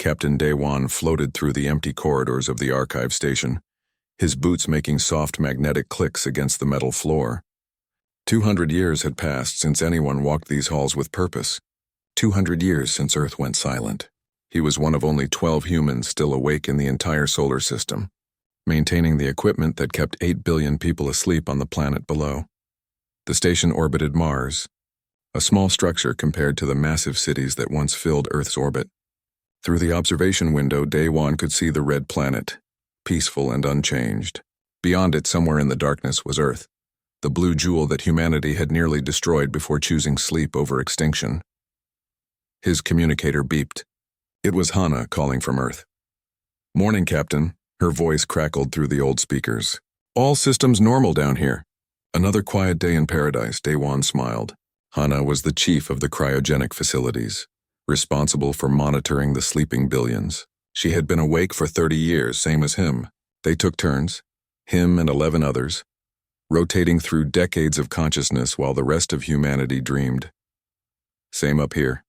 Captain Daewon floated through the empty corridors of the archive station, his boots making soft magnetic clicks against the metal floor. 200 years had passed since anyone walked these halls with purpose. 200 years since Earth went silent. He was one of only 12 humans still awake in the entire solar system, maintaining the equipment that kept 8 billion people asleep on the planet below. The station orbited Mars, a small structure compared to the massive cities that once filled Earth's orbit. Through the observation window, Daewon could see the red planet, peaceful and unchanged. Beyond it, somewhere in the darkness, was Earth, the blue jewel that humanity had nearly destroyed before choosing sleep over extinction. His communicator beeped. It was Hana calling from Earth. "Morning, Captain." Her voice crackled through the old speakers. "All systems normal down here." Another quiet day in paradise, Daewon smiled. Hana was the chief of the cryogenic facilities, responsible for monitoring the sleeping billions. She had been awake for 30 years, same as him. They took turns, him and 11 others, rotating through decades of consciousness while the rest of humanity dreamed. "Same up here,"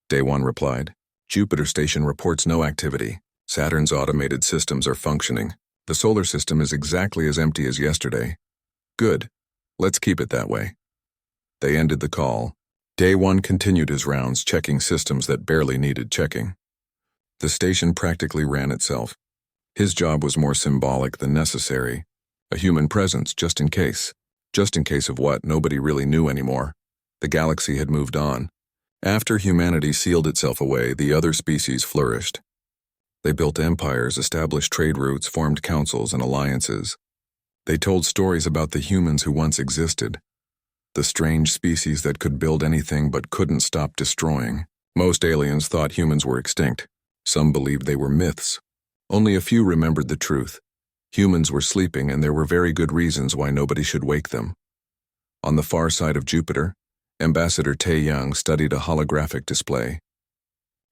Daewon replied. "Jupiter station reports no activity. Saturn's automated systems are functioning. The solar system is exactly as empty as yesterday." "Good. Let's keep it that way." They ended the call. Daewon continued his rounds, checking systems that barely needed checking. The station practically ran itself. His job was more symbolic than necessary. A human presence, just in case. Just in case of what, nobody really knew anymore. The galaxy had moved on. After humanity sealed itself away, the other species flourished. They built empires, established trade routes, formed councils and alliances. They told stories about the humans who once existed, the strange species that could build anything but couldn't stop destroying. Most aliens thought humans were extinct. Some believed they were myths. Only a few remembered the truth. Humans were sleeping, and there were very good reasons why nobody should wake them. On the far side of Jupiter, Ambassador Tae-young studied a holographic display.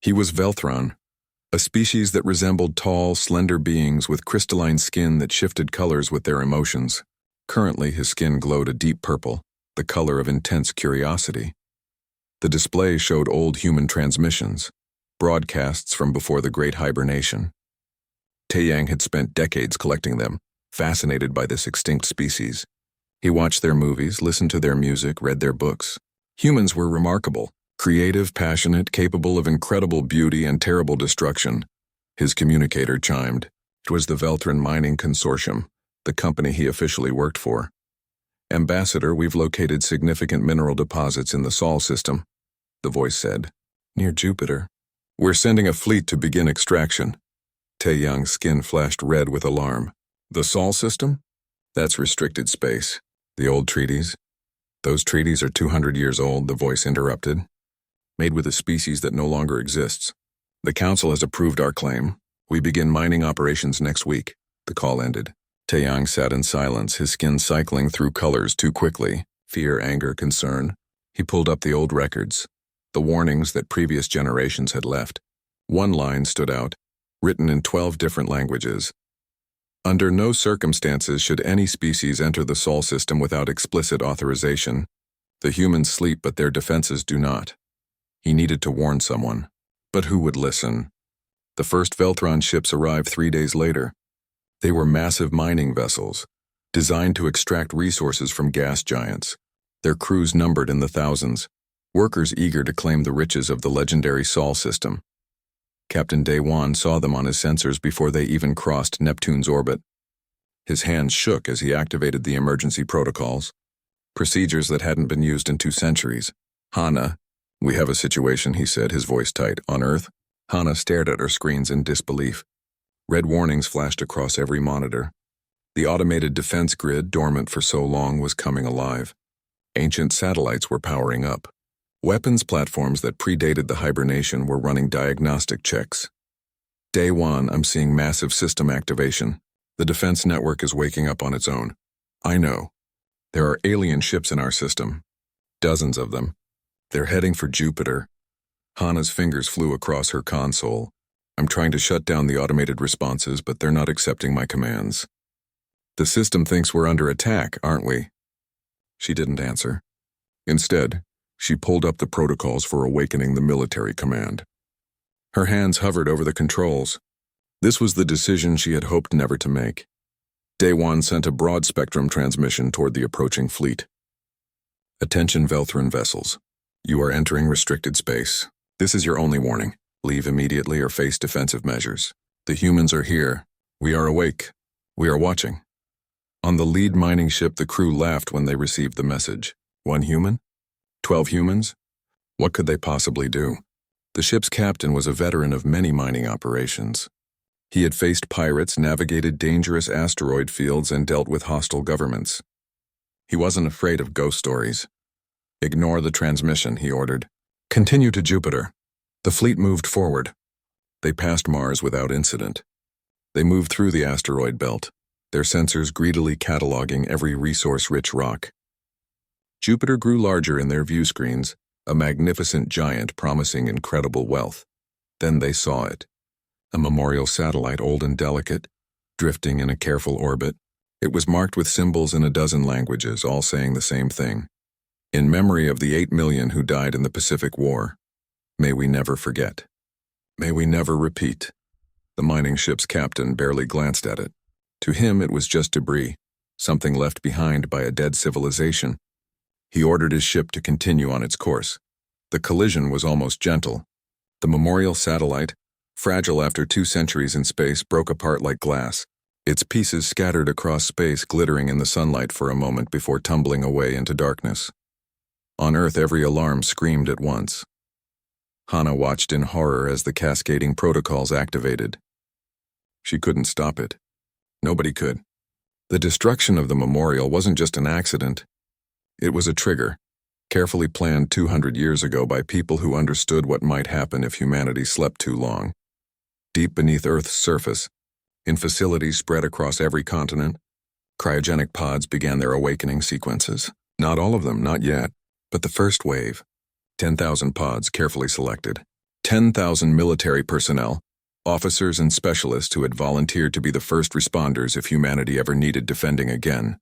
He was Velthron, a species that resembled tall, slender beings with crystalline skin that shifted colors with their emotions. Currently, his skin glowed a deep purple, the color of intense curiosity. The display showed old human transmissions, broadcasts from before the Great Hibernation. Tae-young had spent decades collecting them, fascinated by this extinct species. He watched their movies, listened to their music, read their books. Humans were remarkable, creative, passionate, capable of incredible beauty and terrible destruction. His communicator chimed. It was the Velthron Mining Consortium, the company he officially worked for. "Ambassador, we've located significant mineral deposits in the Sol system," the voice said. "Near Jupiter. We're sending a fleet to begin extraction." Tae-young's skin flashed red with alarm. "The Sol system? That's restricted space. The old treaties?" "Those treaties are 200 years old," the voice interrupted. "Made with a species that no longer exists. The Council has approved our claim. We begin mining operations next week." The call ended. Tae-young sat in silence, his skin cycling through colors too quickly. Fear, anger, concern. He pulled up the old records, the warnings that previous generations had left. One line stood out, written in 12 different languages. "Under no circumstances should any species enter the Sol system without explicit authorization. The humans sleep, but their defenses do not." He needed to warn someone. But who would listen? The first Velthron ships arrived 3 days later. They were massive mining vessels, designed to extract resources from gas giants. Their crews numbered in the thousands, workers eager to claim the riches of the legendary Sol system. Captain Daewon saw them on his sensors before they even crossed Neptune's orbit. His hands shook as he activated the emergency protocols, procedures that hadn't been used in 2 centuries. "Hana, we have a situation," he said, his voice tight. "On Earth?" Hana stared at her screens in disbelief. Red warnings flashed across every monitor. The automated defense grid, dormant for so long, was coming alive. Ancient satellites were powering up. Weapons platforms that predated the hibernation were running diagnostic checks. "Day 1, I'm seeing massive system activation. The defense network is waking up on its own. I know. There are alien ships in our system. Dozens of them. They're heading for Jupiter." Hana's fingers flew across her console. "I'm trying to shut down the automated responses, but they're not accepting my commands." "The system thinks we're under attack, aren't we?" She didn't answer. Instead, she pulled up the protocols for awakening the military command. Her hands hovered over the controls. This was the decision she had hoped never to make. Day 1 sent a broad-spectrum transmission toward the approaching fleet. Attention Velthran vessels. You are entering restricted space. This is your only warning. Leave immediately or face defensive measures. The humans are here. We are awake. We are watching. On the lead mining ship, the crew laughed when they received the message. 1 human? 12 humans? What could they possibly do? The ship's captain was a veteran of many mining operations. He had faced pirates, navigated dangerous asteroid fields, and dealt with hostile governments. He wasn't afraid of ghost stories. Ignore the transmission, he ordered. Continue to Jupiter. The fleet moved forward. They passed Mars without incident. They moved through the asteroid belt, their sensors greedily cataloging every resource-rich rock. Jupiter grew larger in their view screens, a magnificent giant promising incredible wealth. Then they saw it. A memorial satellite, old and delicate, drifting in a careful orbit. It was marked with symbols in a dozen languages, all saying the same thing. In memory of the 8 million who died in the Pacific War. May we never forget. May we never repeat. The mining ship's captain barely glanced at it. To him, it was just debris, something left behind by a dead civilization. He ordered his ship to continue on its course. The collision was almost gentle. The memorial satellite, fragile after 2 centuries in space, broke apart like glass. Its pieces scattered across space, glittering in the sunlight for a moment before tumbling away into darkness. On Earth, every alarm screamed at once. Hana watched in horror as the cascading protocols activated. She couldn't stop it. Nobody could. The destruction of the memorial wasn't just an accident. It was a trigger, carefully planned 200 years ago by people who understood what might happen if humanity slept too long. Deep beneath Earth's surface, in facilities spread across every continent, cryogenic pods began their awakening sequences. Not all of them, not yet, but the first wave. 10,000 pods carefully selected. 10,000 military personnel, officers and specialists who had volunteered to be the first responders if humanity ever needed defending again.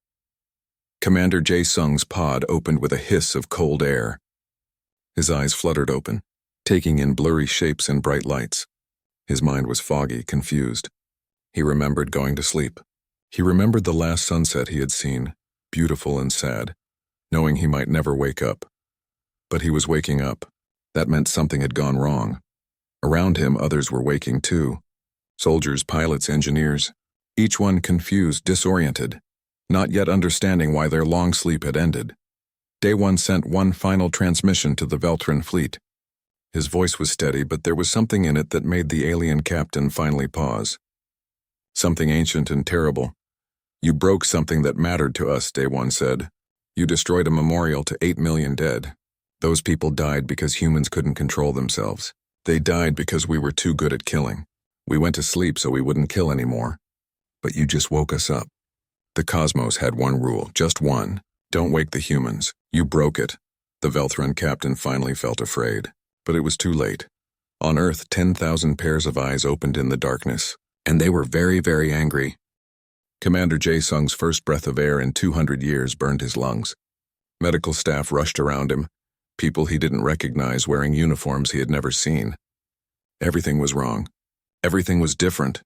Commander Jae-sung's pod opened with a hiss of cold air. His eyes fluttered open, taking in blurry shapes and bright lights. His mind was foggy, confused. He remembered going to sleep. He remembered the last sunset he had seen, beautiful and sad, knowing he might never wake up. But he was waking up. That meant something had gone wrong. Around him, others were waking too. Soldiers, pilots, engineers, each one confused, disoriented, not yet understanding why their long sleep had ended. Day 1 sent one final transmission to the Velthran fleet. His voice was steady, but there was something in it that made the alien captain finally pause. Something ancient and terrible. You broke something that mattered to us, Day 1 said. You destroyed a memorial to 8 million dead. Those people died because humans couldn't control themselves. They died because we were too good at killing. We went to sleep so we wouldn't kill anymore. But you just woke us up. The cosmos had one rule, just one. Don't wake the humans. You broke it. The Velthran captain finally felt afraid. But it was too late. On Earth, 10,000 pairs of eyes opened in the darkness. And they were very, very angry. Commander Jae-sung's first breath of air in 200 years burned his lungs. Medical staff rushed around him. People he didn't recognize wearing uniforms he had never seen. Everything was wrong. Everything was different.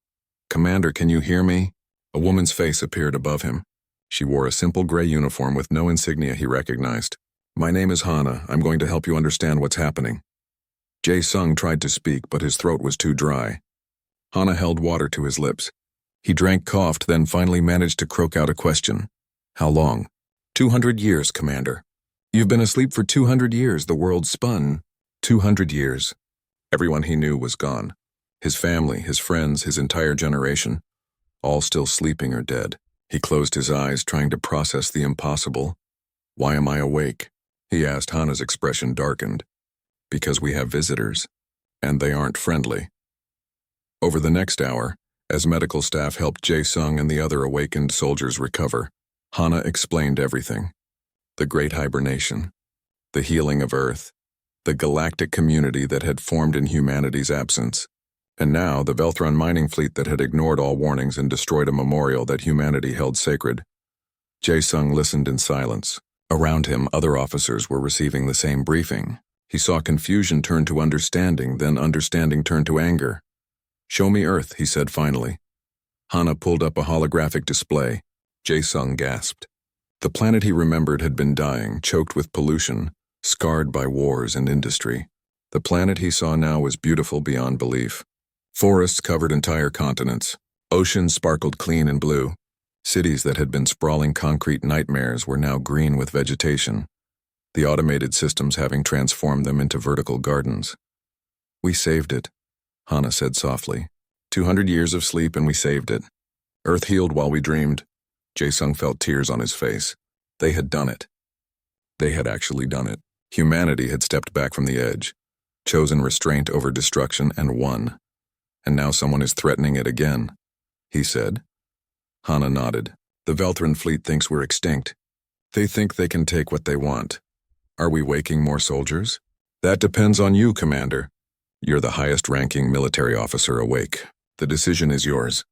Commander, can you hear me? A woman's face appeared above him. She wore a simple gray uniform with no insignia he recognized. My name is Hana. I'm going to help you understand what's happening. Jae-sung tried to speak, but his throat was too dry. Hana held water to his lips. He drank, coughed, then finally managed to croak out a question. How long? 200 years, Commander. You've been asleep for 200 years. The world spun. 200 years. Everyone he knew was gone. His family, his friends, his entire generation. All still sleeping or dead. He closed his eyes, trying to process the impossible. Why am I awake? He asked. Hana's expression darkened. Because we have visitors. And they aren't friendly. Over the next hour, as medical staff helped Jae-sung and the other awakened soldiers recover, Hana explained everything. The Great Hibernation, the healing of Earth, the galactic community that had formed in humanity's absence, and now the Velthran mining fleet that had ignored all warnings and destroyed a memorial that humanity held sacred. Jae-sung listened in silence. Around him, other officers were receiving the same briefing. He saw confusion turn to understanding, then understanding turn to anger. "Show me Earth," he said finally. Hana pulled up a holographic display. Jae-sung gasped. The planet he remembered had been dying, choked with pollution, scarred by wars and industry. The planet he saw now was beautiful beyond belief. Forests covered entire continents. Oceans sparkled clean and blue. Cities that had been sprawling concrete nightmares were now green with vegetation, the automated systems having transformed them into vertical gardens. "We saved it," Hana said softly. 200 years of sleep and we saved it. Earth healed while we dreamed. Jae-sung felt tears on his face. They had done it. They had actually done it. Humanity had stepped back from the edge, chosen restraint over destruction, and won. And now someone is threatening it again, he said. Hana nodded. "The Velthran fleet thinks we're extinct. They think they can take what they want. Are we waking more soldiers? That depends on you, Commander. You're the highest-ranking military officer awake. The decision is yours."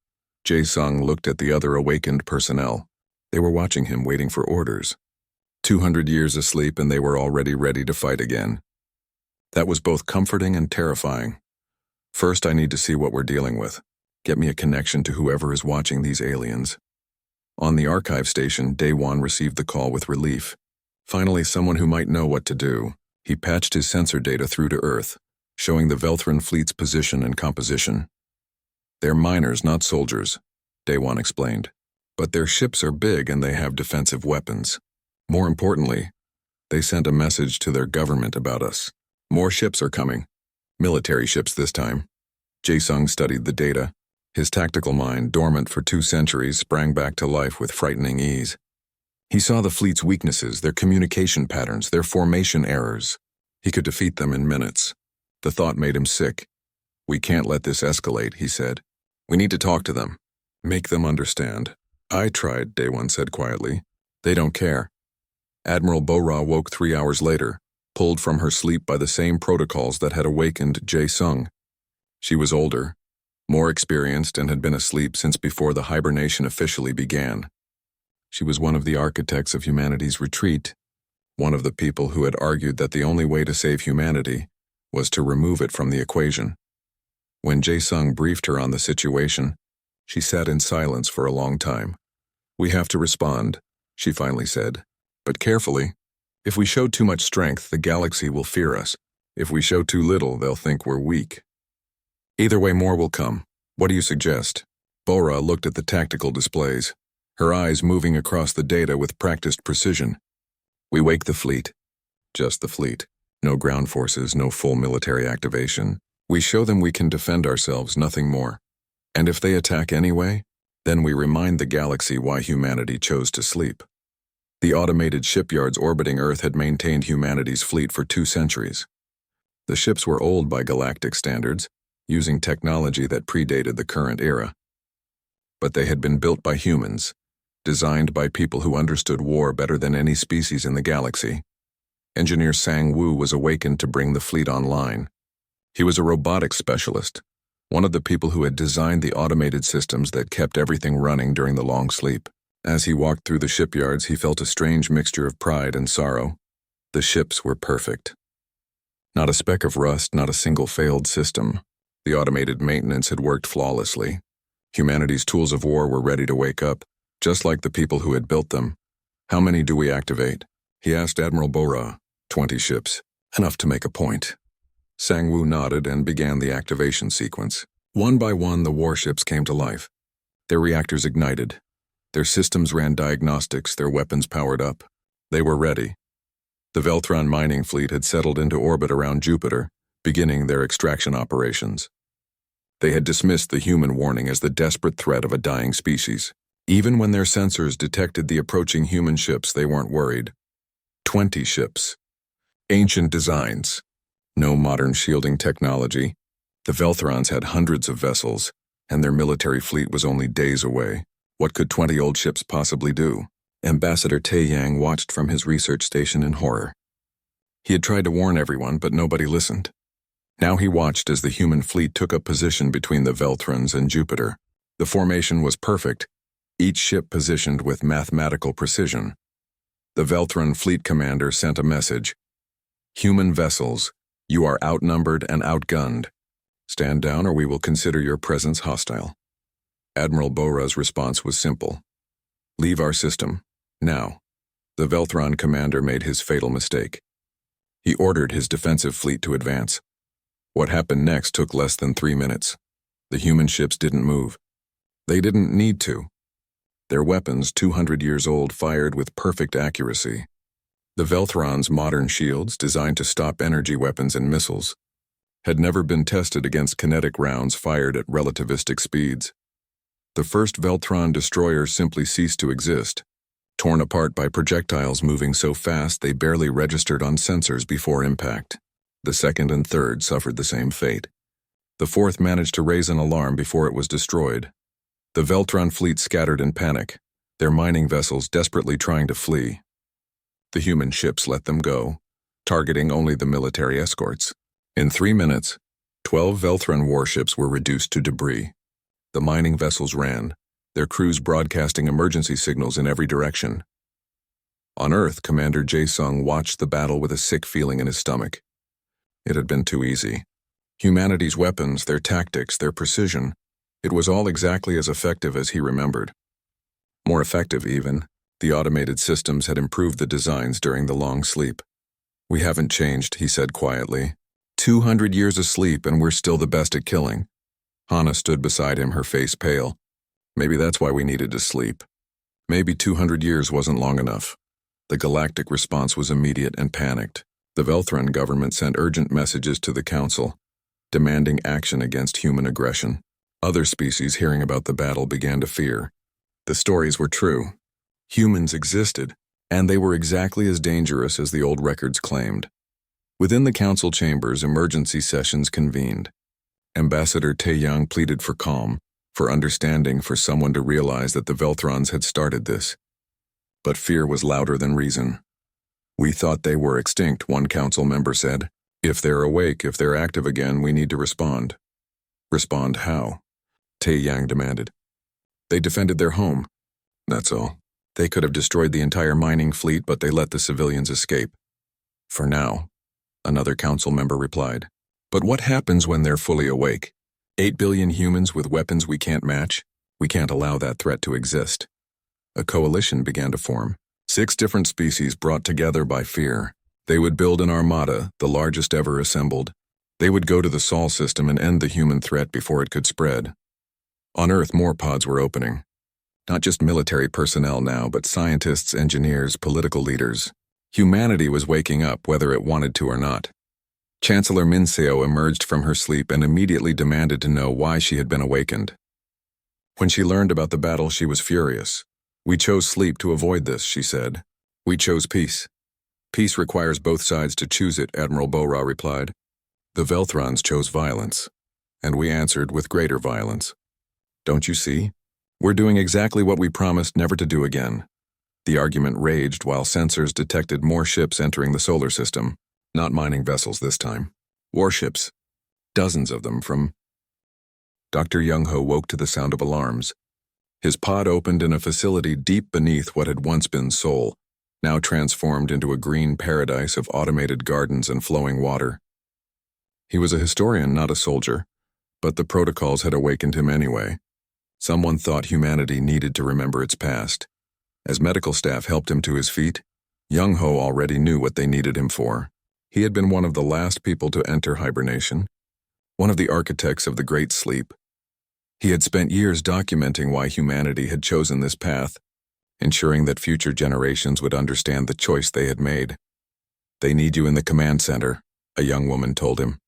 Jae-sung looked at the other awakened personnel. They were watching him, waiting for orders. 200 years asleep and they were already ready to fight again. That was both comforting and terrifying. "First, I need to see what we're dealing with. Get me a connection to whoever is watching these aliens." On the archive station, Daewon received the call with relief. Finally, someone who might know what to do. He patched his sensor data through to Earth, showing the Velthran fleet's position and composition. "They're miners, not soldiers," Daewon explained. "But their ships are big and they have defensive weapons. More importantly, they sent a message to their government about us. More ships are coming. Military ships this time." Jae-sung studied the data. His tactical mind, dormant for 2 centuries, sprang back to life with frightening ease. He saw the fleet's weaknesses, their communication patterns, their formation errors. He could defeat them in minutes. The thought made him sick. "We can't let this escalate," he said. "We need to talk to them. Make them understand." "I tried," Daewon said quietly. "They don't care." Admiral Bo-Ra woke 3 hours later, pulled from her sleep by the same protocols that had awakened Jae-sung. She was older, more experienced, and had been asleep since before the hibernation officially began. She was one of the architects of humanity's retreat, one of the people who had argued that the only way to save humanity was to remove it from the equation. When Jae-sung briefed her on the situation, she sat in silence for a long time. "We have to respond," she finally said. "But carefully. If we show too much strength, the galaxy will fear us. If we show too little, they'll think we're weak. Either way, more will come. What do you suggest?" Bo-Ra looked at the tactical displays, her eyes moving across the data with practiced precision. "We wake the fleet. Just the fleet. No ground forces, no full military activation. We show them we can defend ourselves, nothing more. And if they attack anyway, then we remind the galaxy why humanity chose to sleep." The automated shipyards orbiting Earth had maintained humanity's fleet for 2 centuries. The ships were old by galactic standards, using technology that predated the current era. But they had been built by humans, designed by people who understood war better than any species in the galaxy. Engineer Sang-woo was awakened to bring the fleet online. He was a robotics specialist, one of the people who had designed the automated systems that kept everything running during the long sleep. As he walked through the shipyards, he felt a strange mixture of pride and sorrow. The ships were perfect. Not a speck of rust, not a single failed system. The automated maintenance had worked flawlessly. Humanity's tools of war were ready to wake up, just like the people who had built them. "How many do we activate?" he asked Admiral Bo-Ra. 20 ships. Enough to make a point." Sang-woo nodded and began the activation sequence. One by one, the warships came to life. Their reactors ignited. Their systems ran diagnostics, their weapons powered up. They were ready. The Velthran mining fleet had settled into orbit around Jupiter, beginning their extraction operations. They had dismissed the human warning as the desperate threat of a dying species. Even when their sensors detected the approaching human ships, they weren't worried. 20 ships. Ancient designs. No modern shielding technology. The Velthrons had hundreds of vessels, and their military fleet was only days away. What could 20 old ships possibly do? Ambassador Tae-yang watched from his research station in horror. He had tried to warn everyone, but nobody listened. Now he watched as the human fleet took up position between the Velthrons and Jupiter. The formation was perfect, each ship positioned with mathematical precision. The Velthran fleet commander sent a message. Human vessels, you are outnumbered and outgunned. Stand down or we will consider your presence hostile. Admiral Bora's response was simple. Leave our system, now. The Velthron commander made his fatal mistake. He ordered his defensive fleet to advance. What happened next took less than 3 minutes. The human ships didn't move. They didn't need to. Their weapons, 200 years old, fired with perfect accuracy. The Velthron's modern shields, designed to stop energy weapons and missiles, had never been tested against kinetic rounds fired at relativistic speeds. The first Velthron destroyers simply ceased to exist, torn apart by projectiles moving so fast they barely registered on sensors before impact. The second and third suffered the same fate. The fourth managed to raise an alarm before it was destroyed. The Velthron fleet scattered in panic, their mining vessels desperately trying to flee. The human ships let them go, targeting only the military escorts. In 3 minutes, 12 Velthron warships were reduced to debris. The mining vessels ran, their crews broadcasting emergency signals in every direction. On Earth, Commander Jae-sung watched the battle with a sick feeling in his stomach. It had been too easy. Humanity's weapons, their tactics, their precision, it was all exactly as effective as he remembered. More effective, even. The automated systems had improved the designs during the long sleep. We haven't changed, he said quietly. 200 years asleep and we're still the best at killing. Hana stood beside him, her face pale. Maybe that's why we needed to sleep. Maybe 200 years wasn't long enough. The galactic response was immediate and panicked. The Velthron government sent urgent messages to the Council, demanding action against human aggression. Other species hearing about the battle began to fear. The stories were true. Humans existed, and they were exactly as dangerous as the old records claimed. Within the council chambers, emergency sessions convened. Ambassador Taeyang pleaded for calm, for understanding, for someone to realize that the Velthrons had started this. But fear was louder than reason. We thought they were extinct, one council member said. If they're awake, if they're active again, we need to respond. Respond how? Taeyang demanded. They defended their home. That's all. They could have destroyed the entire mining fleet, but they let the civilians escape. For now, another council member replied. But what happens when they're fully awake? 8 billion humans with weapons we can't match? We can't allow that threat to exist. A coalition began to form. 6 different species brought together by fear. They would build an armada, the largest ever assembled. They would go to the Sol system and end the human threat before it could spread. On Earth, more pods were opening. Not just military personnel now, but scientists, engineers, political leaders. Humanity was waking up, whether it wanted to or not. Chancellor Minseo emerged from her sleep and immediately demanded to know why she had been awakened. When she learned about the battle, she was furious. We chose sleep to avoid this, she said. We chose peace. Peace requires both sides to choose it, Admiral Bora replied. The Velthrons chose violence, and we answered with greater violence. Don't you see? We're doing exactly what we promised never to do again. The argument raged while sensors detected more ships entering the solar system, not mining vessels this time. Warships. Dozens of them from... Dr. Young-ho woke to the sound of alarms. His pod opened in a facility deep beneath what had once been Seoul, now transformed into a green paradise of automated gardens and flowing water. He was a historian, not a soldier, but the protocols had awakened him anyway. Someone thought humanity needed to remember its past. As medical staff helped him to his feet, Young-ho already knew what they needed him for. He had been one of the last people to enter hibernation, one of the architects of the Great Sleep. He had spent years documenting why humanity had chosen this path, ensuring that future generations would understand the choice they had made. They need you in the command center, a young woman told him.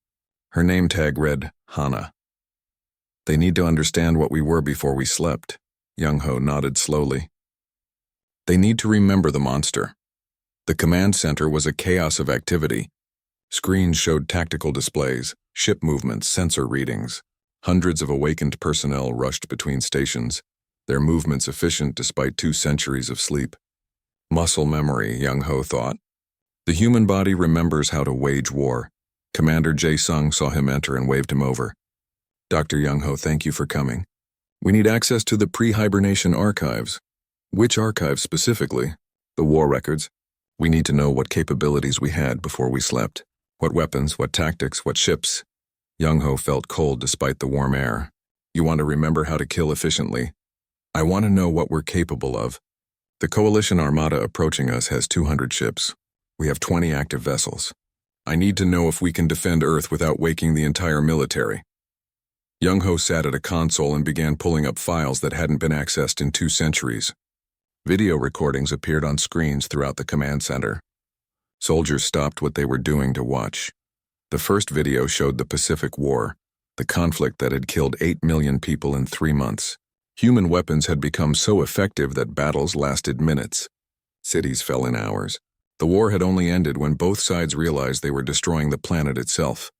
Her name tag read, Hana. They need to understand what we were before we slept. Young-ho nodded slowly. They need to remember the monster. The command center was a chaos of activity. Screens showed tactical displays, ship movements, sensor readings. Hundreds of awakened personnel rushed between stations, their movements efficient despite 2 centuries of sleep. Muscle memory, Young-ho thought. The human body remembers how to wage war. Commander Jae-sung saw him enter and waved him over. Dr. Young-ho, thank you for coming. We need access to the pre-hibernation archives. Which archives specifically? The war records. We need to know what capabilities we had before we slept. What weapons, what tactics, what ships. Young-ho felt cold despite the warm air. You want to remember how to kill efficiently. I want to know what we're capable of. The Coalition Armada approaching us has 200 ships. We have 20 active vessels. I need to know if we can defend Earth without waking the entire military. Young-ho sat at a console and began pulling up files that hadn't been accessed in 2 centuries. Video recordings appeared on screens throughout the command center. Soldiers stopped what they were doing to watch. The first video showed the Pacific War, the conflict that had killed 8 million people in 3 months. Human weapons had become so effective that battles lasted minutes. Cities fell in hours. The war had only ended when both sides realized they were destroying the planet itself.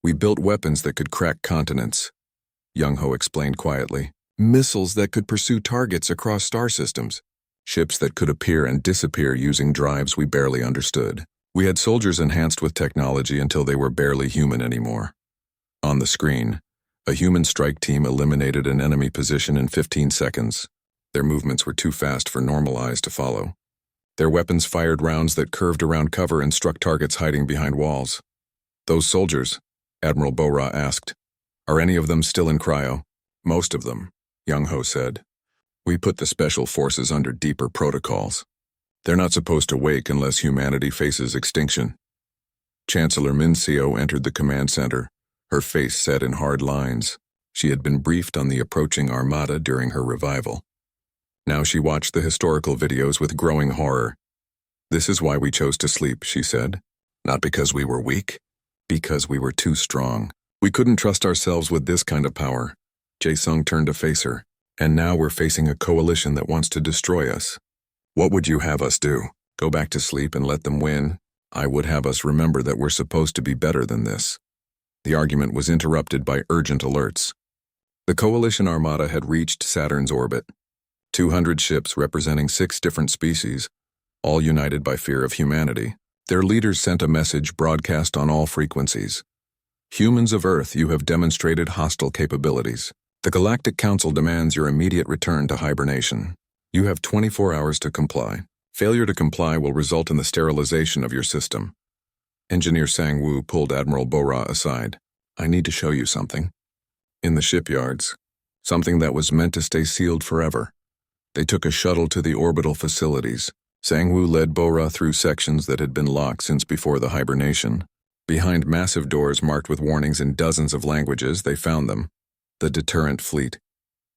We built weapons that could crack continents, Young-ho explained quietly. Missiles that could pursue targets across star systems. Ships that could appear and disappear using drives we barely understood. We had soldiers enhanced with technology until they were barely human anymore. On the screen, a human strike team eliminated an enemy position in 15 seconds. Their movements were too fast for normal eyes to follow. Their weapons fired rounds that curved around cover and struck targets hiding behind walls. Those soldiers, Admiral Bora asked, are any of them still in cryo? Most of them, Young-ho said. We put the special forces under deeper protocols. They're not supposed to wake unless humanity faces extinction. Chancellor Min-seo entered the command center, her face set in hard lines. She had been briefed on the approaching armada during her revival. Now she watched the historical videos with growing horror. This is why we chose to sleep, she said. Not because we were weak, because we were too strong. We couldn't trust ourselves with this kind of power. Jae-sung turned to face her. And now we're facing a coalition that wants to destroy us. What would you have us do? Go back to sleep and let them win? I would have us remember that we're supposed to be better than this. The argument was interrupted by urgent alerts. The Coalition Armada had reached Saturn's orbit. 200 ships representing 6 different species, all united by fear of humanity. Their leaders sent a message broadcast on all frequencies. Humans of Earth, you have demonstrated hostile capabilities. The Galactic Council demands your immediate return to hibernation. You have 24 hours to comply. Failure to comply will result in the sterilization of your system. Engineer Sang-woo pulled Admiral Bora aside. I need to show you something. In the shipyards, something that was meant to stay sealed forever. They took a shuttle to the orbital facilities. Sang-woo led Bora through sections that had been locked since before the hibernation. Behind massive doors marked with warnings in dozens of languages, they found them. The deterrent fleet.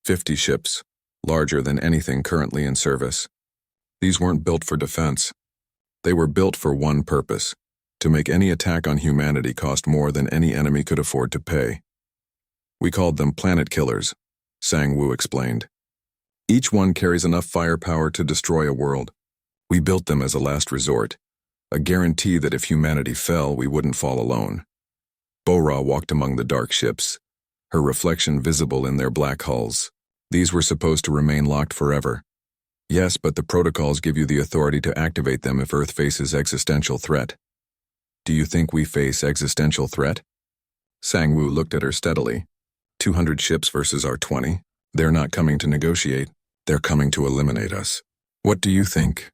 50 ships, larger than anything currently in service. These weren't built for defense. They were built for one purpose, to make any attack on humanity cost more than any enemy could afford to pay. We called them planet killers, Sang-woo explained. Each one carries enough firepower to destroy a world. We built them as a last resort, a guarantee that if humanity fell, we wouldn't fall alone. Bora walked among the dark ships, her reflection visible in their black hulls. These were supposed to remain locked forever. Yes, but the protocols give you the authority to activate them if Earth faces existential threat. Do you think we face existential threat? Sang-woo looked at her steadily. 200 ships versus our 20. They're not coming to negotiate. They're coming to eliminate us. What do you think?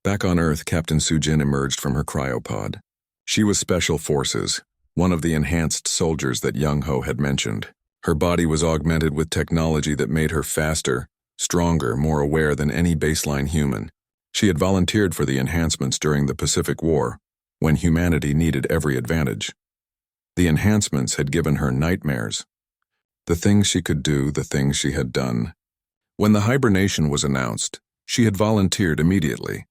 Back on Earth, Captain Soo-jin emerged from her cryopod. She was Special Forces, one of the enhanced soldiers that Young-ho had mentioned. Her body was augmented with technology that made her faster, stronger, more aware than any baseline human. She had volunteered for the enhancements during the Pacific War, when humanity needed every advantage. The enhancements had given her nightmares. The things she could do, the things she had done. When the hibernation was announced, she had volunteered immediately.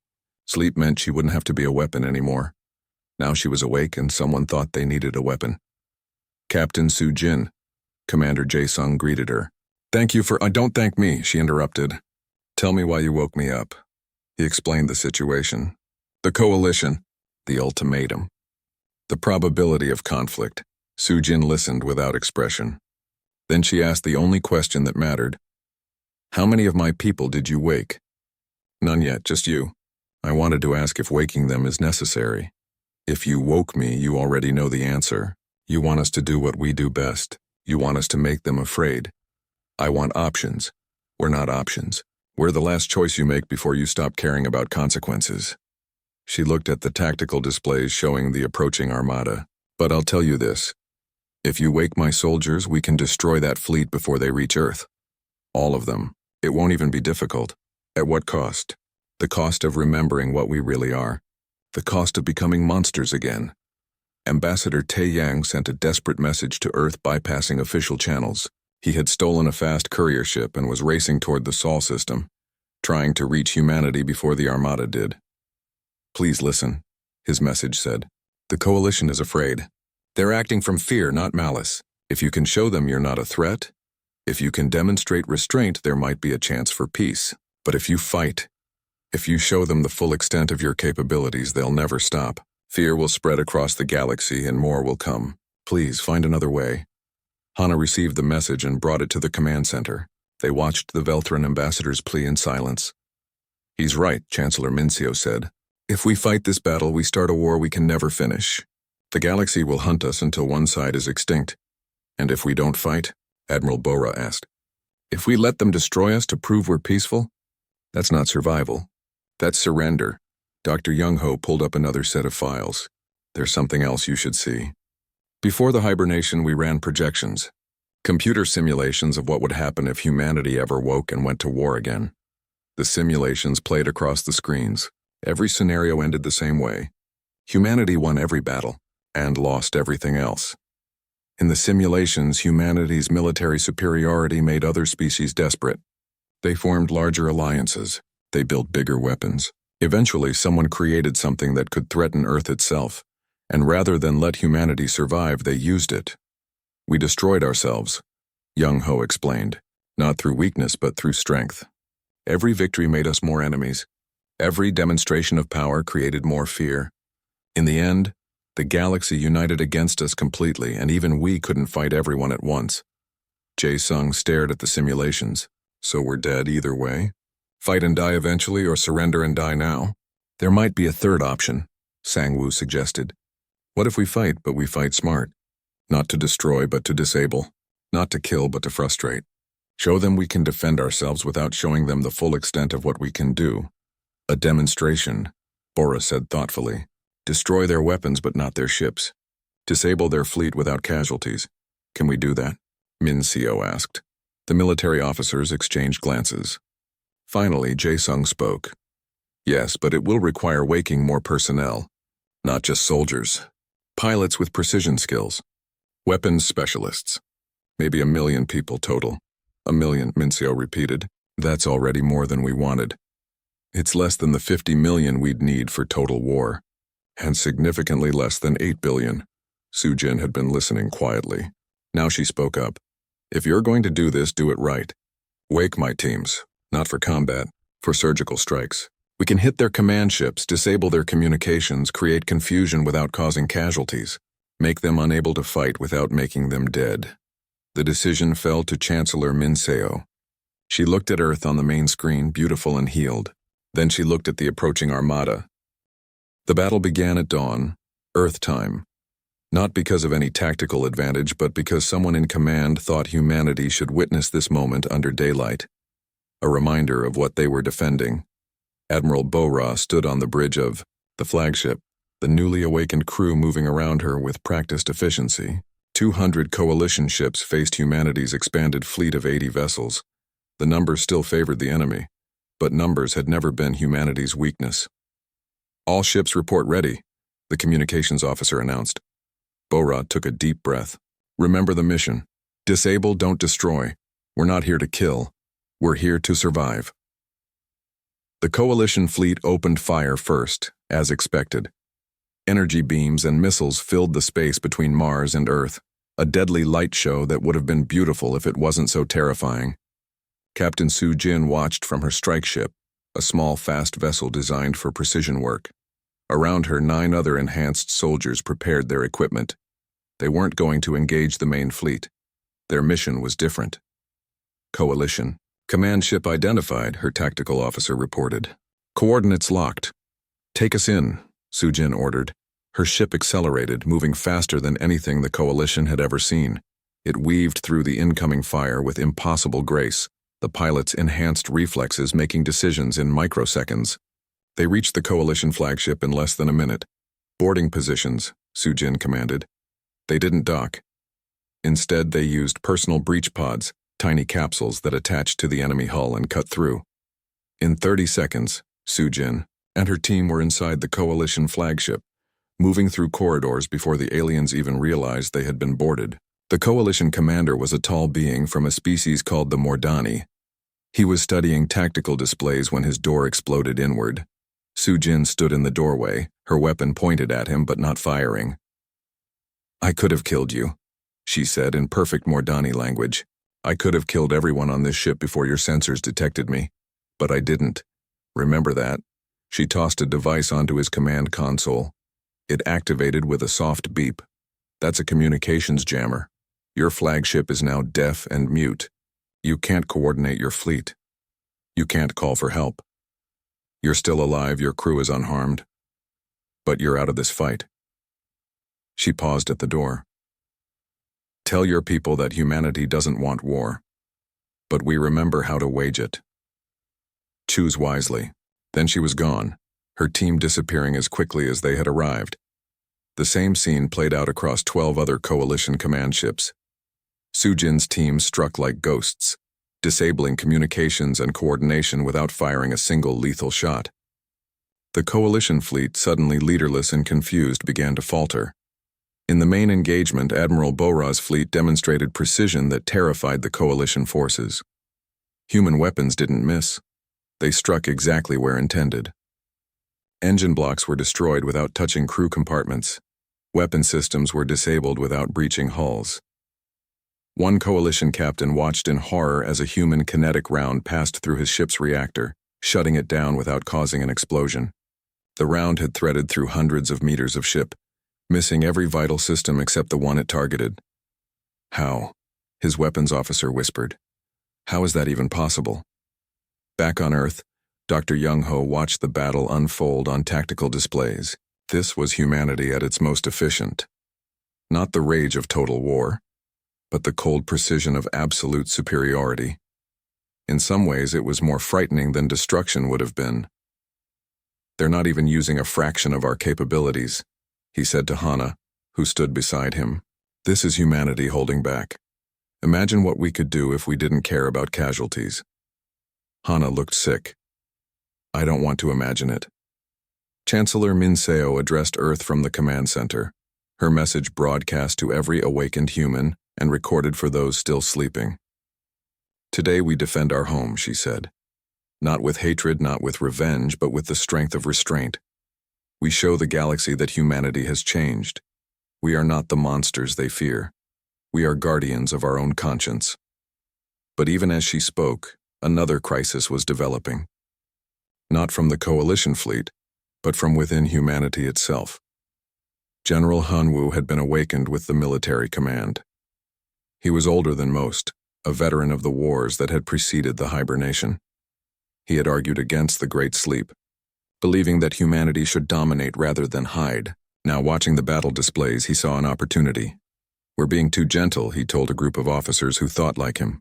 Sleep meant she wouldn't have to be a weapon anymore. Now she was awake and someone thought they needed a weapon. Captain Soo-jin, Commander Jae-sung greeted her. Thank you for— Don't thank me, she interrupted. Tell me why you woke me up. He explained the situation. The coalition. The ultimatum. The probability of conflict. Soo-jin listened without expression. Then she asked the only question that mattered. How many of my people did you wake? None yet, just you. I wanted to ask if waking them is necessary. If you woke me, you already know the answer. You want us to do what we do best. You want us to make them afraid. I want options. We're not options. We're the last choice you make before you stop caring about consequences. She looked at the tactical displays showing the approaching armada. But I'll tell you this. If you wake my soldiers, we can destroy that fleet before they reach Earth. All of them. It won't even be difficult. At what cost? The cost of remembering what we really are. The cost of becoming monsters again. Ambassador Tae Yang sent a desperate message to Earth bypassing official channels. He had stolen a fast courier ship and was racing toward the Sol system, trying to reach humanity before the Armada did. Please listen, his message said. The Coalition is afraid. They're acting from fear, not malice. If you can show them you're not a threat, if you can demonstrate restraint, there might be a chance for peace. But if you fight, if you show them the full extent of your capabilities, they'll never stop. Fear will spread across the galaxy and more will come. Please find another way. Hana received the message and brought it to the command center. They watched the Velthran ambassador's plea in silence. He's right, Chancellor Mincio said. If we fight this battle, we start a war we can never finish. The galaxy will hunt us until one side is extinct. And if we don't fight? Admiral Bora asked. If we let them destroy us to prove we're peaceful? That's not survival. That's surrender. Dr. Young-Ho pulled up another set of files. There's something else you should see. Before the hibernation, we ran projections. Computer simulations of what would happen if humanity ever woke and went to war again. The simulations played across the screens. Every scenario ended the same way. Humanity won every battle and lost everything else. In the simulations, humanity's military superiority made other species desperate. They formed larger alliances. They built bigger weapons. Eventually, someone created something that could threaten Earth itself, and rather than let humanity survive, they used it. We destroyed ourselves, Young-Ho explained, not through weakness but through strength. Every victory made us more enemies. Every demonstration of power created more fear. In the end, the galaxy united against us completely, and even we couldn't fight everyone at once. Jae-sung stared at the simulations. So we're dead either way? Fight and die eventually, or surrender and die now? There might be a third option, Sang-woo suggested. What if we fight, but we fight smart? Not to destroy, but to disable. Not to kill, but to frustrate. Show them we can defend ourselves without showing them the full extent of what we can do. A demonstration, Bora said thoughtfully. Destroy their weapons, but not their ships. Disable their fleet without casualties. Can we do that? Mincio asked. The military officers exchanged glances. Finally, Jae-sung spoke. Yes, but it will require waking more personnel. Not just soldiers. Pilots with precision skills. Weapons specialists. Maybe 1 million people total. 1 million, Mincio repeated. That's already more than we wanted. It's less than the 50 million we'd need for total war. And significantly less than 8 billion. Soo-jin had been listening quietly. Now she spoke up. If you're going to do this, do it right. Wake my teams. Not for combat, for surgical strikes. We can hit their command ships, disable their communications, create confusion without causing casualties. Make them unable to fight without making them dead. The decision fell to Chancellor Mincio. She looked at Earth on the main screen, beautiful and healed. Then she looked at the approaching armada. The battle began at dawn, Earth time. Not because of any tactical advantage, but because someone in command thought humanity should witness this moment under daylight. A reminder of what they were defending. Admiral Bora stood on the bridge of the flagship, the newly awakened crew moving around her with practiced efficiency. 200 coalition ships faced humanity's expanded fleet of 80 vessels. The numbers still favored the enemy, but numbers had never been humanity's weakness. All ships report ready, the communications officer announced. Bora took a deep breath. Remember the mission. Disable, don't destroy. We're not here to kill. We're here to survive. The coalition fleet opened fire first, as expected. Energy beams and missiles filled the space between Mars and Earth, a deadly light show that would have been beautiful if it wasn't so terrifying. Captain Soo-jin watched from her strike ship, a small fast vessel designed for precision work. Around her, 9 other enhanced soldiers prepared their equipment. They weren't going to engage the main fleet. Their mission was different. Coalition. Command ship identified, her tactical officer reported. Coordinates locked. Take us in, Soo-jin ordered. Her ship accelerated, moving faster than anything the coalition had ever seen. It weaved through the incoming fire with impossible grace, the pilot's enhanced reflexes making decisions in microseconds. They reached the Coalition flagship in less than a minute. Boarding positions, Sujin commanded. They didn't dock. Instead, they used personal breach pods, tiny capsules that attached to the enemy hull and cut through. In 30 seconds, Sujin and her team were inside the Coalition flagship, moving through corridors before the aliens even realized they had been boarded. The Coalition commander was a tall being from a species called the Mordani. He was studying tactical displays when his door exploded inward. Sujin stood in the doorway, her weapon pointed at him but not firing. "I could have killed you," she said in perfect Mordani language. "I could have killed everyone on this ship before your sensors detected me. But I didn't. Remember that." She tossed a device onto his command console. It activated with a soft beep. "That's a communications jammer. Your flagship is now deaf and mute. You can't coordinate your fleet. You can't call for help. You're still alive, your crew is unharmed. But you're out of this fight." She paused at the door. "Tell your people that humanity doesn't want war. But we remember how to wage it. Choose wisely." Then she was gone, her team disappearing as quickly as they had arrived. The same scene played out across 12 other Coalition command ships. Sujin's team struck like ghosts, disabling communications and coordination without firing a single lethal shot. The Coalition fleet, suddenly leaderless and confused, began to falter. In the main engagement, Admiral Bora's fleet demonstrated precision that terrified the Coalition forces. Human weapons didn't miss. They struck exactly where intended. Engine blocks were destroyed without touching crew compartments. Weapon systems were disabled without breaching hulls. One Coalition captain watched in horror as a human kinetic round passed through his ship's reactor, shutting it down without causing an explosion. The round had threaded through hundreds of meters of ship, missing every vital system except the one it targeted. "How?" his weapons officer whispered. "How is that even possible?" Back on Earth, Dr. Young-ho watched the battle unfold on tactical displays. This was humanity at its most efficient. Not the rage of total war, but the cold precision of absolute superiority. In some ways, it was more frightening than destruction would have been. "They're not even using a fraction of our capabilities," he said to Hana, who stood beside him. "This is humanity holding back. Imagine what we could do if we didn't care about casualties." Hana looked sick. "I don't want to imagine it." Chancellor Minseo addressed Earth from the command center, her message broadcast to every awakened human and recorded for those still sleeping. "Today we defend our home," she said. "Not with hatred, not with revenge, but with the strength of restraint. We show the galaxy that humanity has changed. We are not the monsters they fear. We are guardians of our own conscience." But even as she spoke, another crisis was developing. Not from the Coalition fleet, but from within humanity itself. General Hanwoo had been awakened with the military command. He was older than most, a veteran of the wars that had preceded the hibernation. He had argued against the Great Sleep, believing that humanity should dominate rather than hide. Now, watching the battle displays, he saw an opportunity. "We're being too gentle," he told a group of officers who thought like him.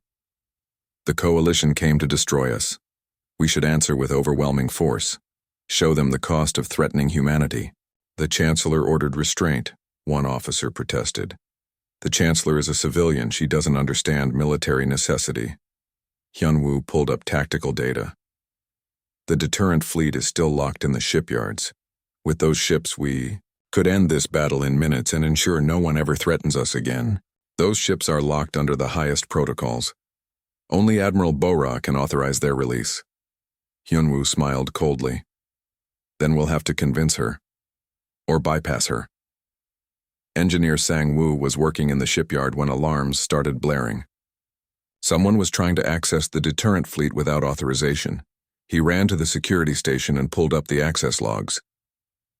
"The Coalition came to destroy us. We should answer with overwhelming force. Show them the cost of threatening humanity." "The Chancellor ordered restraint," one officer protested. "The Chancellor is a civilian. She doesn't understand military necessity." Hyunwoo pulled up tactical data. "The deterrent fleet is still locked in the shipyards. With those ships, we could end this battle in minutes and ensure no one ever threatens us again. Those ships are locked under the highest protocols. Only Admiral Bora can authorize their release." Hyunwoo smiled coldly. "Then we'll have to convince her. Or bypass her." Engineer Sang-woo was working in the shipyard when alarms started blaring. Someone was trying to access the deterrent fleet without authorization. He ran to the security station and pulled up the access logs.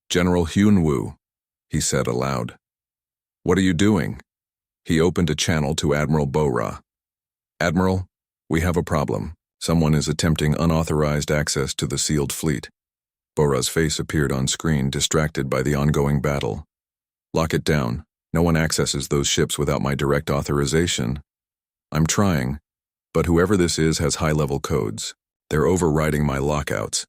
"General Hyunwoo," he said aloud. "What are you doing?" He opened a channel to Admiral Bora. "Admiral, we have a problem. Someone is attempting unauthorized access to the sealed fleet." Bora's face appeared on screen, distracted by the ongoing battle. "Lock it down. No one accesses those ships without my direct authorization." "I'm trying, but whoever this is has high-level codes. They're overriding my lockouts.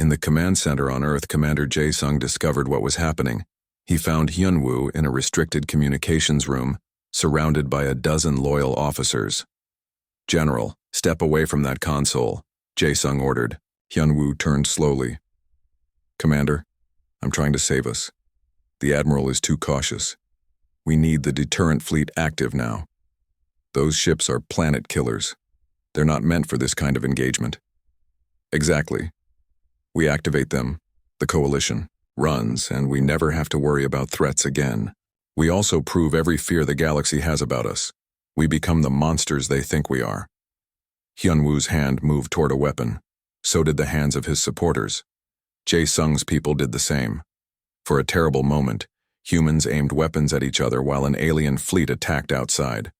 In the command center on Earth, Commander Jae-sung discovered what was happening. He found Hyun-woo in a restricted communications room, surrounded by a dozen loyal officers. "General, step away from that console," Jae-sung ordered. Hyun-woo turned slowly. "Commander, I'm trying to save us. The Admiral is too cautious. We need the deterrent fleet active now. Those ships are planet killers. They're not meant for this kind of engagement." "Exactly. We activate them, the Coalition runs, and we never have to worry about threats again. We also prove every fear the galaxy has about us. We become the monsters they think we are." Hyun-woo's hand moved toward a weapon. So did the hands of his supporters. Jae-sung's people did the same. For a terrible moment, humans aimed weapons at each other while an alien fleet attacked outside.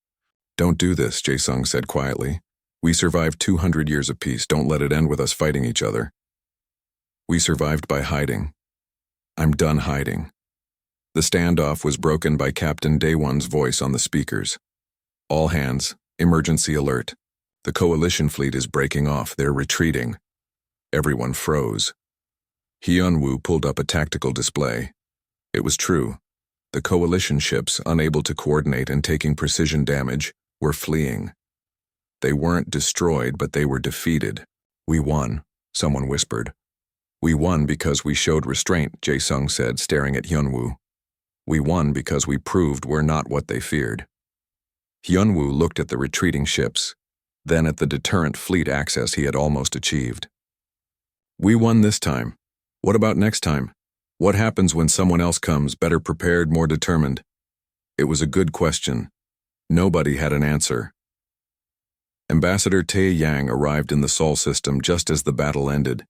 "Don't do this," Jae-sung said quietly. "We survived 200 years of peace. Don't let it end with us fighting each other." "We survived by hiding. I'm done hiding." The standoff was broken by Captain Daewon's voice on the speakers. "All hands, emergency alert. The Coalition fleet is breaking off. They're retreating." Everyone froze. Hyun-woo pulled up a tactical display. It was true. The Coalition ships, unable to coordinate and taking precision damage, were fleeing. They weren't destroyed, but they were defeated. "We won," someone whispered. "We won because we showed restraint," Jae-sung said, staring at Hyun-woo. "We won because we proved we're not what they feared." Hyun-woo looked at the retreating ships, then at the deterrent fleet access he had almost achieved. "We won this time. What about next time? What happens when someone else comes, better prepared, more determined?" It was a good question. Nobody had an answer. Ambassador Tae Yang arrived in the Sol system just as the battle ended.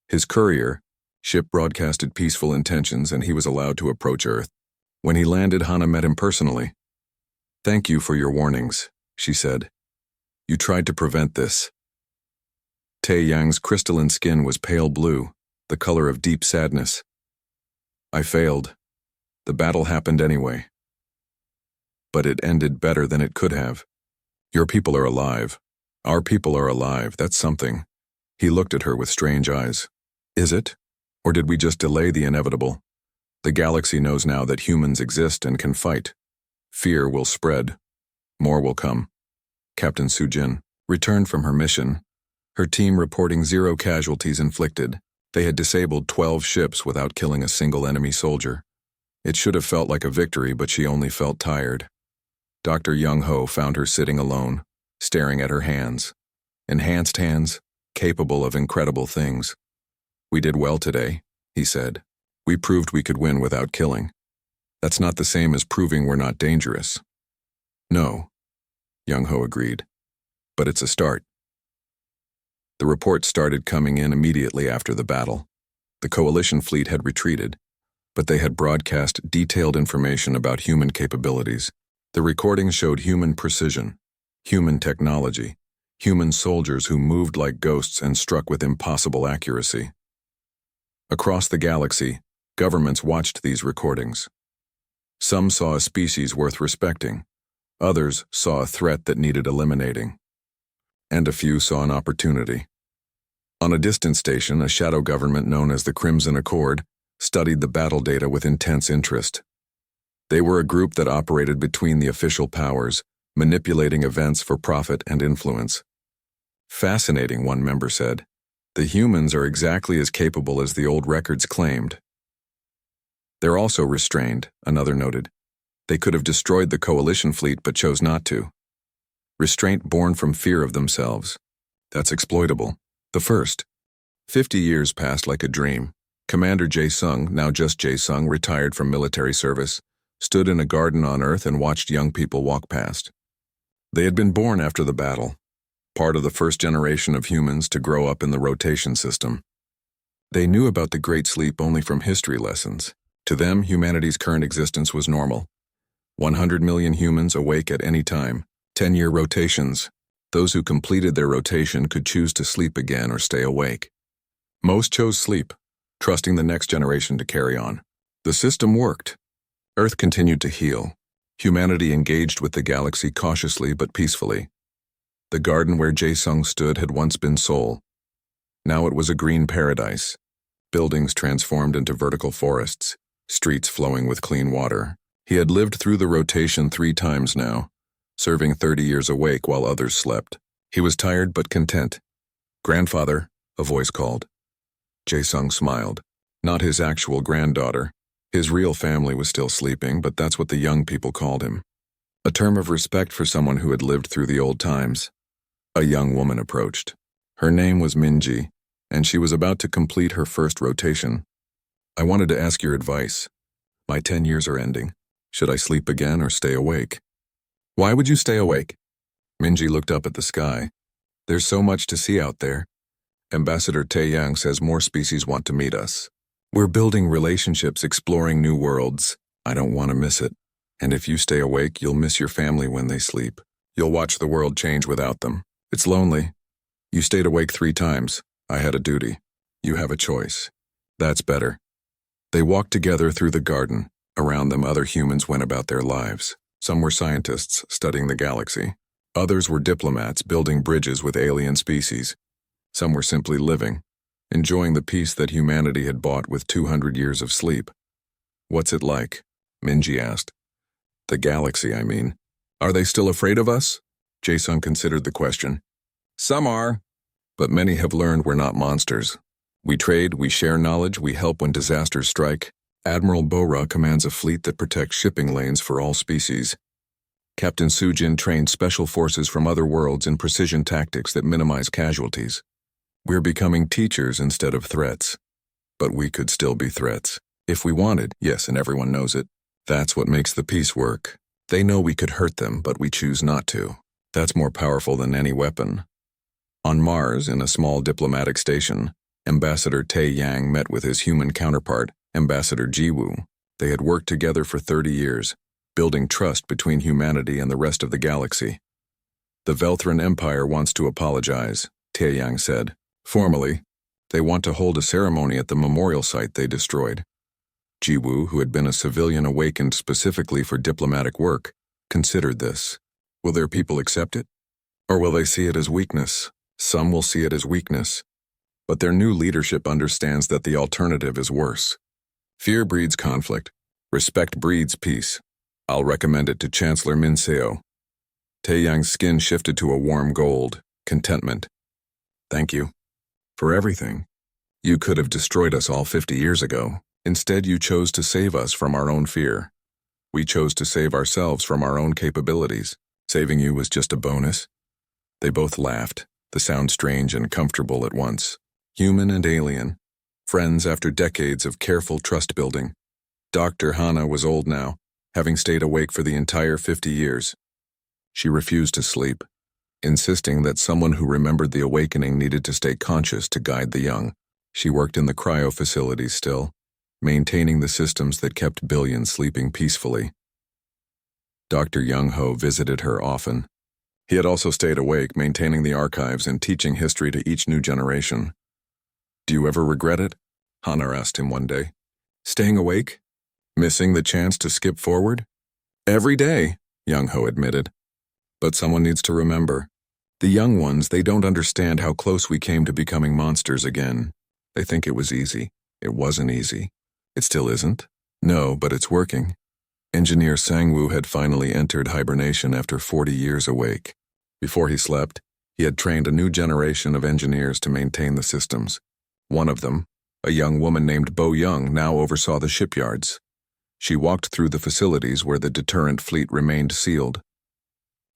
His courier ship broadcasted peaceful intentions and he was allowed to approach Earth. When he landed, Hana met him personally. "Thank you for your warnings," she said. "You tried to prevent this." Tae Yang's crystalline skin was pale blue, the color of deep sadness. "I failed. The battle happened anyway. But it ended better than it could have. Your people are alive. Our people are alive. That's something." He looked at her with strange eyes. "Is it? Or did we just delay the inevitable? The galaxy knows now that humans exist and can fight. Fear will spread. More will come." Captain Sujin returned from her mission, her team reporting 0 casualties inflicted. They had disabled 12 ships without killing a single enemy soldier. It should have felt like a victory, but she only felt tired. Dr. Young-ho found her sitting alone, staring at her hands. Enhanced hands, capable of incredible things. "We did well today," he said. "We proved we could win without killing. That's not the same as proving we're not dangerous." "No," Young-ho agreed. "But it's a start." The reports started coming in immediately after the battle. The Coalition fleet had retreated, but they had broadcast detailed information about human capabilities. The recordings showed human precision, human technology, human soldiers who moved like ghosts and struck with impossible accuracy. Across the galaxy, governments watched these recordings. Some saw a species worth respecting. Others saw a threat that needed eliminating. And a few saw an opportunity. On a distant station, a shadow government known as the Crimson Accord studied the battle data with intense interest. They were a group that operated between the official powers, manipulating events for profit and influence. "Fascinating," one member said. "The humans are exactly as capable as the old records claimed." "They're also restrained," another noted. "They could have destroyed the Coalition fleet but chose not to. Restraint born from fear of themselves. That's exploitable." The first. 50 years passed like a dream. Commander Jae-sung, now just Jae-sung, retired from military service, stood in a garden on Earth and watched young people walk past. They had been born after the battle, part of the first generation of humans to grow up in the rotation system. They knew about the Great Sleep only from history lessons. To them, humanity's current existence was normal. 100 million humans awake at any time, 10-year rotations. Those who completed their rotation could choose to sleep again or stay awake. Most chose sleep, trusting the next generation to carry on. The system worked. Earth continued to heal. Humanity engaged with the galaxy cautiously but peacefully. The garden where Jae-sung stood had once been Seoul. Now it was a green paradise. Buildings transformed into vertical forests, streets flowing with clean water. He had lived through the rotation 3 times now, serving 30 years awake while others slept. He was tired but content. "Grandfather," a voice called. Jae-sung smiled. Not his actual granddaughter. His real family was still sleeping, but that's what the young people called him. A term of respect for someone who had lived through the old times. A young woman approached. Her name was Minji, and she was about to complete her first rotation. "I wanted to ask your advice. My 10 years are ending. Should I sleep again or stay awake?" "Why would you stay awake?" Minji looked up at the sky. "There's so much to see out there. Ambassador Taeyang says more species want to meet us. We're building relationships, exploring new worlds. I don't want to miss it. And if you stay awake, you'll miss your family when they sleep. You'll watch the world change without them. It's lonely. You stayed awake 3 times. I had a duty. You have a choice. That's better." They walked together through the garden. Around them, other humans went about their lives. Some were scientists studying the galaxy. Others were diplomats building bridges with alien species. Some were simply living, enjoying the peace that humanity had bought with 200 years of sleep. "What's it like?" Minji asked. "The galaxy, I mean. Are they still afraid of us?" Jae-sung considered the question. "Some are, but many have learned we're not monsters. We trade, we share knowledge, we help when disasters strike. Admiral Bora commands a fleet that protects shipping lanes for all species. Captain Sujin trained special forces from other worlds in precision tactics that minimize casualties. We're becoming teachers instead of threats. But we could still be threats. If we wanted, yes, and everyone knows it. That's what makes the peace work. They know we could hurt them, but we choose not to. That's more powerful than any weapon." On Mars, in a small diplomatic station, Ambassador Taeyang met with his human counterpart, Ambassador Jiwoo. They had worked together for 30 years, building trust between humanity and the rest of the galaxy. "The Velthran Empire wants to apologize," Taeyang said. "Formally, they want to hold a ceremony at the memorial site they destroyed." Jiwoo, who had been a civilian awakened specifically for diplomatic work, considered this. Will their people accept it? Or will they see it as weakness? Some will see it as weakness. But their new leadership understands that the alternative is worse. Fear breeds conflict. Respect breeds peace. I'll recommend it to Chancellor Min Seo. Taeyang's skin shifted to a warm gold, contentment. "Thank you. For everything. You could have destroyed us all 50 years ago. Instead, you chose to save us from our own fear. We chose to save ourselves from our own capabilities. Saving you was just a bonus." They both laughed, the sound strange and comfortable at once. Human and alien. Friends after decades of careful trust building. Dr. Hana was old now, having stayed awake for the entire 50 years. She refused to sleep, insisting that someone who remembered the awakening needed to stay conscious to guide the young. She worked in the cryo facilities still, maintaining the systems that kept billions sleeping peacefully. Dr. Young-ho visited her often. He had also stayed awake, maintaining the archives and teaching history to each new generation. "Do you ever regret it?" Hana asked him one day. "Staying awake? Missing the chance to skip forward?" "Every day," Young-ho admitted. "But someone needs to remember. The young ones, they don't understand how close we came to becoming monsters again. They think it was easy. It wasn't easy. It still isn't. No, but it's working." Engineer Sang-woo had finally entered hibernation after 40 years awake. Before he slept, he had trained a new generation of engineers to maintain the systems. One of them, a young woman named Bo Young, now oversaw the shipyards. She walked through the facilities where the deterrent fleet remained sealed.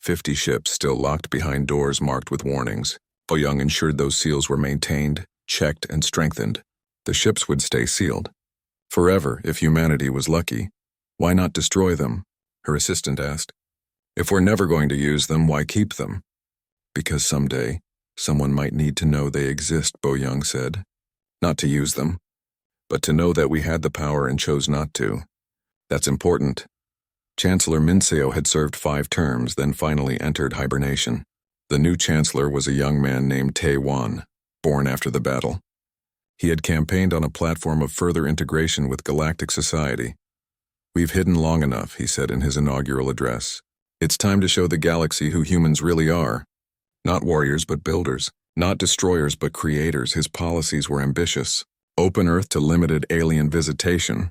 50 ships still locked behind doors marked with warnings. Bo Young ensured those seals were maintained, checked, and strengthened. The ships would stay sealed. Forever, if humanity was lucky. "Why not destroy them?" her assistant asked. "If we're never going to use them, why keep them?" "Because someday, someone might need to know they exist," Bo Young said. "Not to use them, but to know that we had the power and chose not to. That's important." Chancellor Min Seo had served 5 terms, then finally entered hibernation. The new chancellor was a young man named Tae-won, born after the battle. He had campaigned on a platform of further integration with galactic society. "We've hidden long enough," he said in his inaugural address. "It's time to show the galaxy who humans really are. Not warriors, but builders. Not destroyers but creators, his policies were ambitious. Open Earth to limited alien visitation.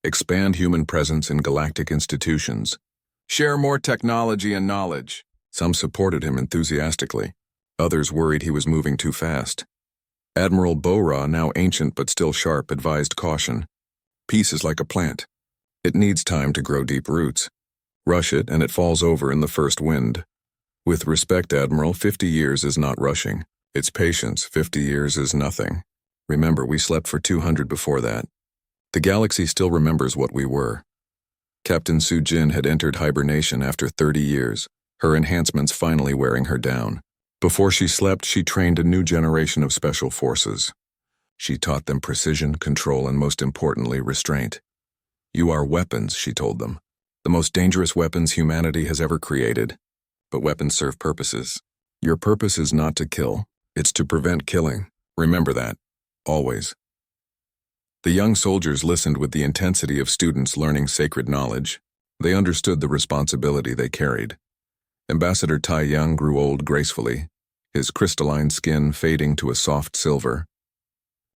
Expand human presence in galactic institutions. Share more technology and knowledge. Some supported him enthusiastically. Others worried he was moving too fast. Admiral Bora, now ancient but still sharp, advised caution. Peace is like a plant. It needs time to grow deep roots. Rush it and it falls over in the first wind. With respect, Admiral, 50 years is not rushing. It's patience. 50 years is nothing. Remember, we slept for 200 before that. The galaxy still remembers what we were. Captain Su Jin had entered hibernation after 30 years, her enhancements finally wearing her down. Before she slept, she trained a new generation of special forces. She taught them precision, control, and most importantly, restraint. You are weapons, she told them. The most dangerous weapons humanity has ever created. But weapons serve purposes. Your purpose is not to kill, it's to prevent killing. Remember that. Always. The young soldiers listened with the intensity of students learning sacred knowledge. They understood the responsibility they carried. Ambassador Tai Young grew old gracefully, his crystalline skin fading to a soft silver.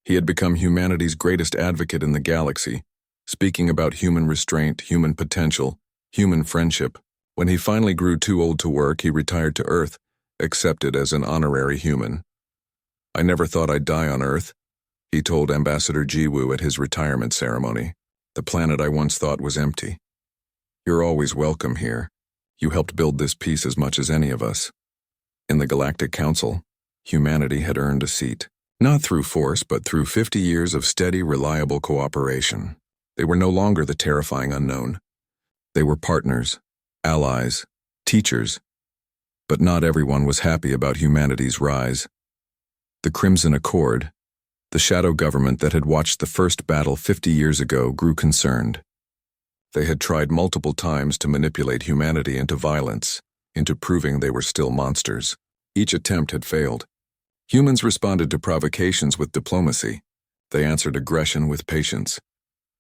He had become humanity's greatest advocate in the galaxy, speaking about human restraint, human potential, human friendship. When he finally grew too old to work, he retired to Earth, accepted as an honorary human. I never thought I'd die on Earth, he told Ambassador Jiwoo at his retirement ceremony. The planet I once thought was empty. You're always welcome here. You helped build this peace as much as any of us. In the Galactic Council, humanity had earned a seat. Not through force, but through 50 years of steady, reliable cooperation. They were no longer the terrifying unknown. They were partners, allies, teachers. But not everyone was happy about humanity's rise. The Crimson Accord, the shadow government that had watched the first battle 50 years ago, grew concerned. They had tried multiple times to manipulate humanity into violence, into proving they were still monsters. Each attempt had failed. Humans responded to provocations with diplomacy. They answered aggression with patience.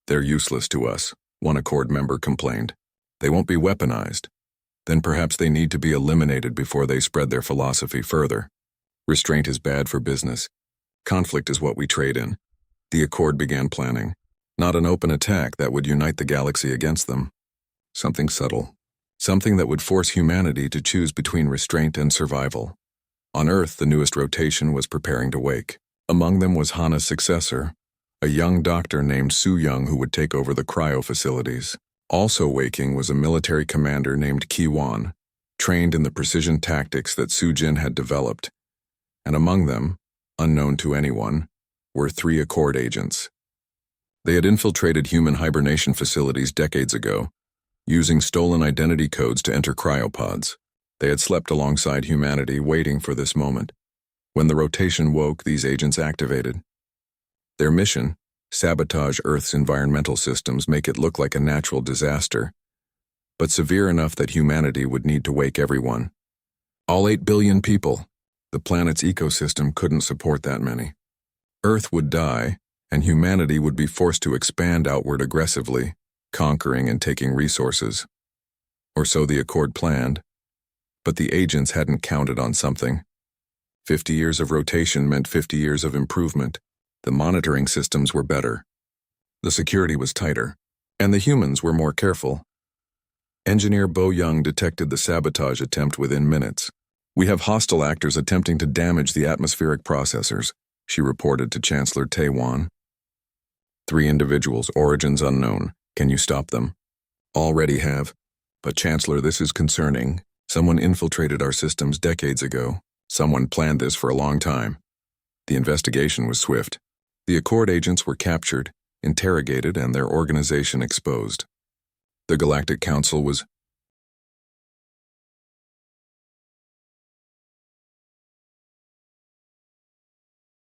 They're useless to us, one Accord member complained. They won't be weaponized. Then perhaps they need to be eliminated before they spread their philosophy further. Restraint is bad for business. Conflict is what we trade in. The Accord began planning. Not an open attack that would unite the galaxy against them. Something subtle. Something that would force humanity to choose between restraint and survival. On Earth, the newest rotation was preparing to wake. Among them was Hana's successor, a young doctor named Su Young who would take over the cryo facilities. Also waking was a military commander named Ki Wan, trained in the precision tactics that Su Jin had developed. And among them, unknown to anyone, were 3 Accord agents. They had infiltrated human hibernation facilities decades ago, using stolen identity codes to enter cryopods. They had slept alongside humanity, waiting for this moment. When the rotation woke, these agents activated. Their mission: sabotage Earth's environmental systems, make it look like a natural disaster, but severe enough that humanity would need to wake everyone. All 8 billion people. The planet's ecosystem couldn't support that many. Earth would die, and humanity would be forced to expand outward aggressively, conquering and taking resources. Or so the Accord planned. But the agents hadn't counted on something. 50 years of rotation meant 50 years of improvement. The monitoring systems were better. The security was tighter. And the humans were more careful. Engineer Bo Young detected the sabotage attempt within minutes. We have hostile actors attempting to damage the atmospheric processors, she reported to Chancellor Taewon. 3 individuals, origins unknown. Can you stop them? Already have. But Chancellor, this is concerning. Someone infiltrated our systems decades ago. Someone planned this for a long time. The investigation was swift. The Accord agents were captured, interrogated, and their organization exposed. The Galactic Council was